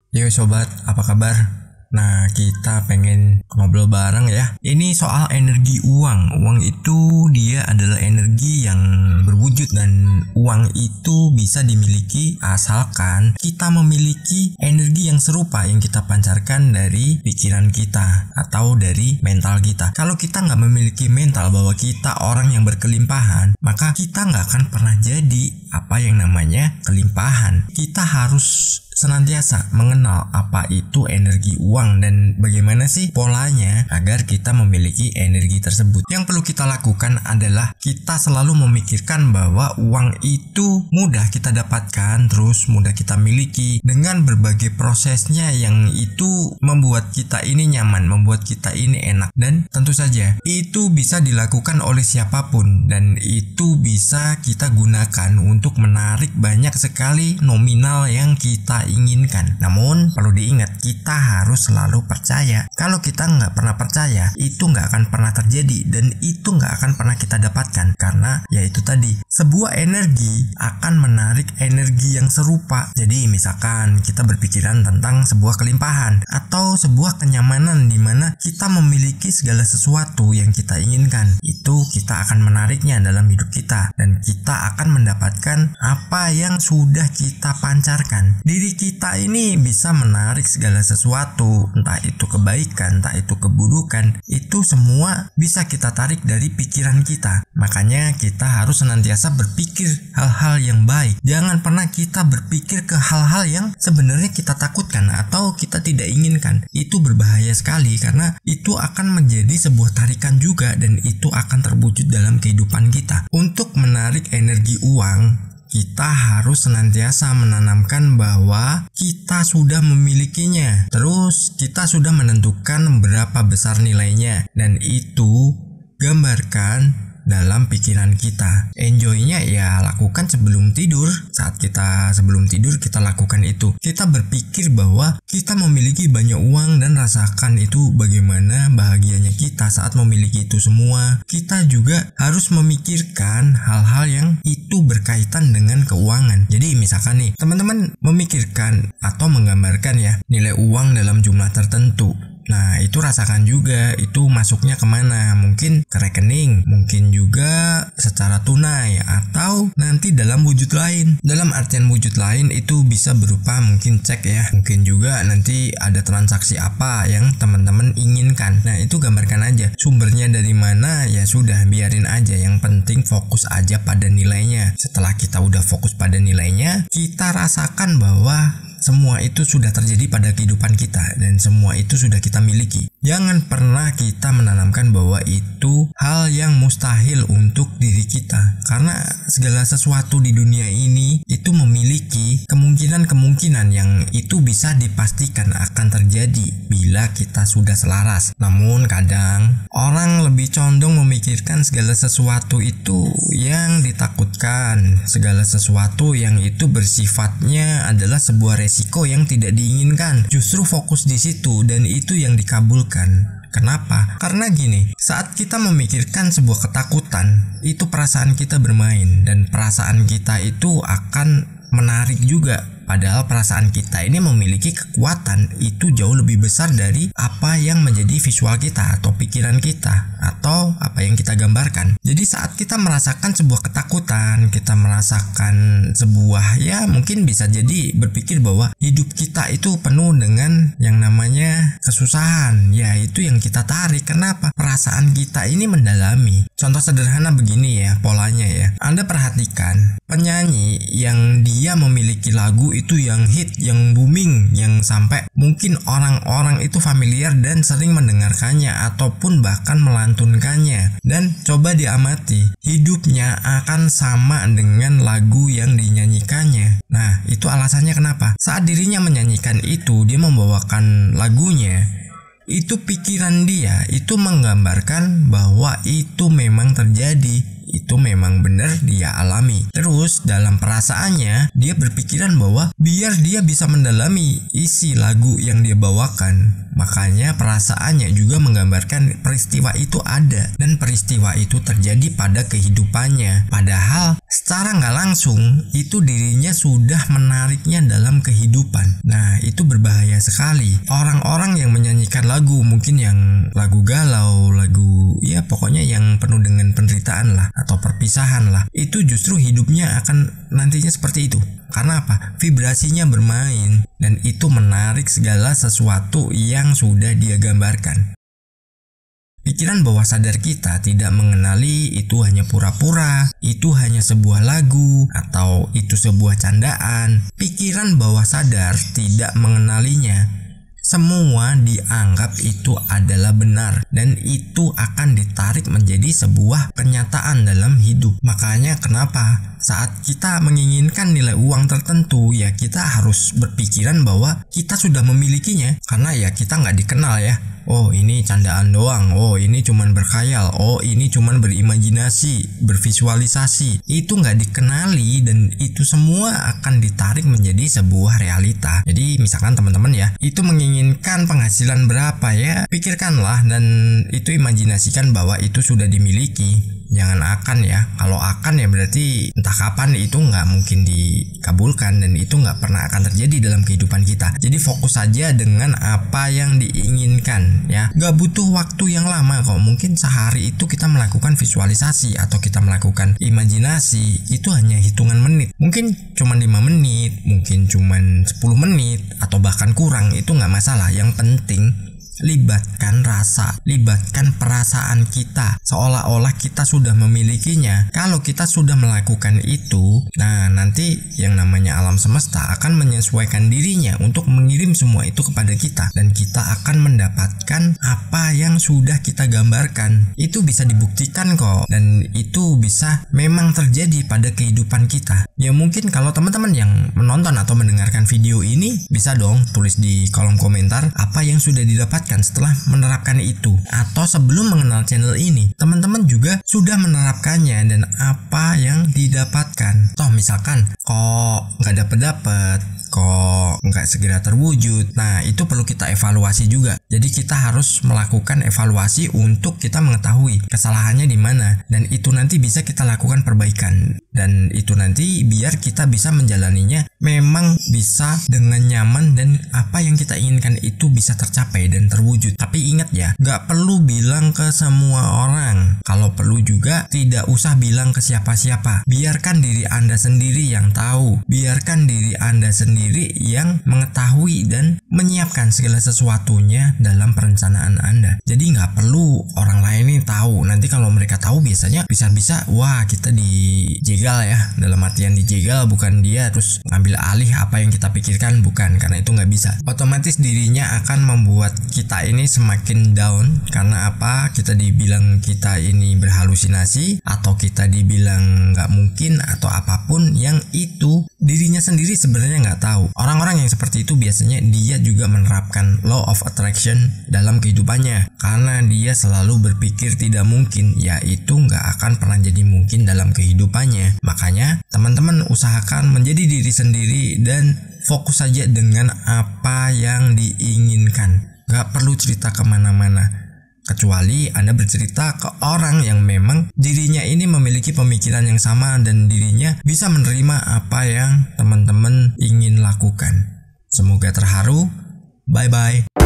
Yo sobat, apa kabar? Nah, kita pengen ngobrol bareng ya. Ini soal energi uang. Uang itu dia adalah energi yang berwujud dan uang itu bisa dimiliki asalkan kita memiliki energi yang serupa yang kita pancarkan dari pikiran kita atau dari mental kita. Kalau kita nggak memiliki mental bahwa kita orang yang berkelimpahan, maka kita nggak akan pernah jadi apa yang namanya kelimpahan. Kita harus senantiasa mengenal apa itu energi uang dan bagaimana sih polanya agar kita memiliki energi tersebut. Yang perlu kita lakukan adalah kita selalu memikirkan bahwa uang itu mudah kita dapatkan, terus mudah kita miliki dengan berbagai prosesnya yang itu membuat kita ini nyaman, membuat kita ini enak, dan tentu saja itu bisa dilakukan oleh siapapun dan itu bisa kita gunakan untuk menarik banyak sekali nominal yang kita inginkan. Namun perlu diingat, kita harus selalu percaya. Kalau kita nggak pernah percaya, itu nggak akan pernah terjadi dan itu nggak akan pernah kita dapatkan, karena yaitu tadi, sebuah energi akan menarik energi yang serupa. Jadi misalkan kita berpikiran tentang sebuah kelimpahan atau sebuah kenyamanan di mana kita memiliki segala sesuatu yang kita inginkan, itu kita akan menariknya dalam hidup kita dan kita akan mendapatkan apa yang sudah kita pancarkan. Diri kita ini bisa menarik segala sesuatu, entah itu kebaikan, entah itu keburukan, itu semua bisa kita tarik dari pikiran kita. Makanya kita harus senantiasa berpikir hal-hal yang baik. Jangan pernah kita berpikir ke hal-hal yang sebenarnya kita takutkan atau kita tidak inginkan. Itu berbahaya sekali karena itu akan menjadi sebuah tarikan juga dan itu akan terwujud dalam kehidupan kita. Untuk menarik energi uang, kita harus senantiasa menanamkan bahwa kita sudah memilikinya. Terus kita sudah menentukan berapa besar nilainya dan itu gambarkan dalam pikiran kita. Enjoy-nya ya lakukan sebelum tidur. Saat kita sebelum tidur kita lakukan itu. Kita berpikir bahwa kita memiliki banyak uang dan rasakan itu bagaimana bahagianya kita saat memiliki itu semua. Kita juga harus memikirkan hal-hal yang itu berkaitan dengan keuangan. Jadi misalkan nih, teman-teman memikirkan atau menggambarkan ya nilai uang dalam jumlah tertentu. Nah, itu rasakan juga itu masuknya kemana, mungkin ke rekening, mungkin juga secara tunai atau nanti dalam wujud lain. Dalam artian wujud lain itu bisa berupa mungkin cek ya, mungkin juga nanti ada transaksi apa yang teman-teman inginkan. Nah, itu gambarkan aja sumbernya dari mana, ya sudah biarin aja, yang penting fokus aja pada nilainya. Setelah kita udah fokus pada nilainya, kita rasakan bahwa semua itu sudah terjadi pada kehidupan kita dan semua itu sudah kita miliki. Jangan pernah kita menanamkan bahwa itu hal yang mustahil untuk diri kita, karena segala sesuatu di dunia ini itu memiliki kemungkinan-kemungkinan yang itu bisa dipastikan akan terjadi bila kita sudah selaras. Namun kadang orang lebih condong memikirkan segala sesuatu itu yang ditakutkan, segala sesuatu yang itu bersifatnya adalah sebuah resiko yang tidak diinginkan. Justru fokus di situ dan itu yang dikabulkan. Kenapa? Karena gini, saat kita memikirkan sebuah ketakutan, itu perasaan kita bermain dan perasaan kita itu akan menarik juga. Padahal perasaan kita ini memiliki kekuatan itu jauh lebih besar dari apa yang menjadi visual kita atau pikiran kita atau apa yang kita gambarkan. Jadi saat kita merasakan sebuah ketakutan, kita merasakan sebuah, ya mungkin bisa jadi berpikir bahwa hidup kita itu penuh dengan yang namanya kesusahan. Ya itu yang kita tarik. Kenapa? Perasaan kita ini mendalami. Contoh sederhana begini ya polanya ya. Anda perhatikan penyanyi yang dia memiliki lagu itu yang hit, yang booming, yang sampai mungkin orang-orang itu familiar dan sering mendengarkannya ataupun bahkan melantunkannya. Dan coba diamati, hidupnya akan sama dengan lagu yang dinyanyikannya. Nah, itu alasannya kenapa? Saat dirinya menyanyikan itu, dia membawakan lagunya, itu pikiran dia itu menggambarkan bahwa itu memang terjadi. Itu memang benar dia alami. Terus dalam perasaannya dia berpikiran bahwa biar dia bisa mendalami isi lagu yang dia bawakan, Makanya perasaannya juga menggambarkan peristiwa itu ada dan peristiwa itu terjadi pada kehidupannya. Padahal secara nggak langsung itu dirinya sudah menariknya dalam kehidupan. Nah, itu berbahaya sekali. Orang-orang yang menyanyikan lagu, mungkin yang lagu galau, lagu ya pokoknya yang penuh dengan penderitaan lah atau perpisahan lah, itu justru hidupnya akan nantinya seperti itu. Karena apa? Vibrasinya bermain dan itu menarik segala sesuatu yang sudah dia gambarkan. Pikiran bawah sadar kita tidak mengenali itu hanya pura-pura, itu hanya sebuah lagu, atau itu sebuah candaan. Pikiran bawah sadar tidak mengenalinya. Semua dianggap itu adalah benar dan itu akan ditarik menjadi sebuah kenyataan dalam hidup. Makanya kenapa saat kita menginginkan nilai uang tertentu ya kita harus berpikiran bahwa kita sudah memilikinya. Karena ya kita nggak dikenal ya. Oh ini candaan doang, oh ini cuman berkhayal, oh ini cuman berimajinasi, bervisualisasi. Itu nggak dikenali dan itu semua akan ditarik menjadi sebuah realita. Jadi misalkan teman-teman ya, itu menginginkan penghasilan berapa ya, pikirkanlah dan itu imajinasikan bahwa itu sudah dimiliki. Jangan akan ya, kalau akan ya berarti entah kapan itu nggak mungkin dikabulkan dan itu nggak pernah akan terjadi dalam kehidupan kita. Jadi fokus saja dengan apa yang diinginkan ya, nggak butuh waktu yang lama kok. Mungkin sehari itu kita melakukan visualisasi atau kita melakukan imajinasi itu hanya hitungan menit, mungkin cuma 5 menit, mungkin cuma 10 menit atau bahkan kurang, itu nggak masalah. Yang penting libatkan rasa, libatkan perasaan kita seolah-olah kita sudah memilikinya. Kalau kita sudah melakukan itu, nah nanti yang namanya alam semesta akan menyesuaikan dirinya untuk mengirim semua itu kepada kita dan kita akan mendapatkan apa yang sudah kita gambarkan. Itu bisa dibuktikan kok dan itu bisa memang terjadi pada kehidupan kita. Ya mungkin kalau teman-teman yang menonton atau mendengarkan video ini bisa dong tulis di kolom komentar apa yang sudah didapatkan setelah menerapkan itu, atau sebelum mengenal channel ini teman-teman juga sudah menerapkannya dan apa yang didapatkan. Toh misalkan kok nggak dapet, kok nggak segera terwujud, nah itu perlu kita evaluasi juga. Jadi kita harus melakukan evaluasi untuk kita mengetahui kesalahannya di mana dan itu nanti bisa kita lakukan perbaikan dan itu nanti biar kita bisa menjalaninya memang bisa dengan nyaman dan apa yang kita inginkan itu bisa tercapai dan terwujud. Tapi ingat ya, nggak perlu bilang ke semua orang. Kalau perlu juga tidak usah bilang ke siapa-siapa. Biarkan diri Anda sendiri yang tahu. Biarkan diri Anda sendiri yang mengetahui dan menyiapkan segala sesuatunya dalam perencanaan Anda. Jadi nggak perlu orang lain nih tahu. Nanti kalau mereka tahu biasanya bisa-bisa wah kita dijegal ya. Dalam artian dijegal bukan dia terus ngambil alih apa yang kita pikirkan, bukan, karena itu nggak bisa. Otomatis dirinya akan membuat kita ini semakin down. Karena apa? Kita dibilang kita ini berhalusinasi atau kita dibilang nggak mungkin atau apapun yang itu dirinya sendiri sebenarnya nggak tahu. Orang-orang yang seperti itu biasanya dia juga menerapkan law of attraction dalam kehidupannya karena dia selalu berpikir tidak mungkin, ya itu nggak akan pernah jadi mungkin dalam kehidupannya. Makanya teman-teman usahakan menjadi diri sendiri dan fokus saja dengan apa yang diinginkan. Gak perlu cerita kemana-mana kecuali Anda bercerita ke orang yang memang dirinya ini memiliki pemikiran yang sama dan dirinya bisa menerima apa yang teman-teman ingin lakukan. Semoga terharu. Bye-bye.